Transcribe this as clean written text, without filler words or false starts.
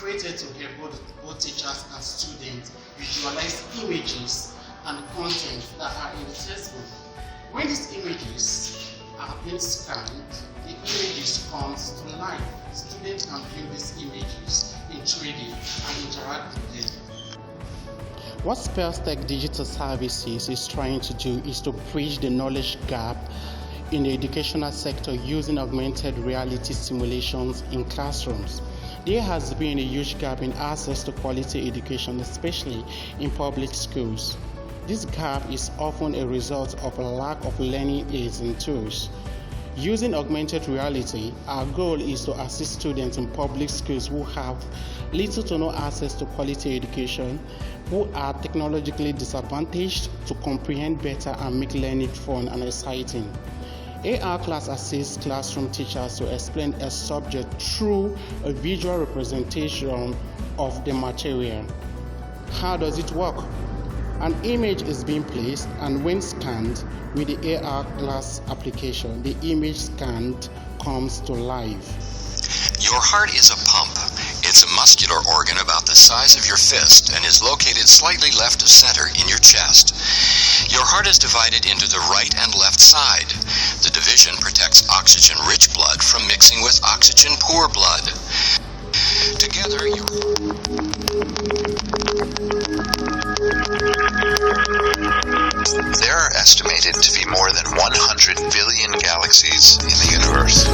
created to help both teachers and students visualize images and content that are in the textbook. When these images are being scanned, the images comes to life. Students can view these images in 3D and interact with them. What SpellsTech Digital Services is trying to do is to bridge the knowledge gap in the educational sector using augmented reality simulations in classrooms. There has been a huge gap in access to quality education, especially in public schools. This gap is often a result of a lack of learning aids and tools. Using augmented reality, our goal is to assist students in public schools who have little to no access to quality education, who are technologically disadvantaged, to comprehend better and make learning fun and exciting. ARClass assists classroom teachers to explain a subject through a visual representation of the material. How does it work? An image is being placed, and when scanned with the ARClass application, the image scanned comes to life. Your heart is a pump. It's a muscular organ about the size of your fist and is located slightly left of center in your chest. Your heart is divided into the right and left side. The division protects oxygen-rich blood from mixing with oxygen-poor blood. Together, there are estimated to be more than 100 billion galaxies in the universe.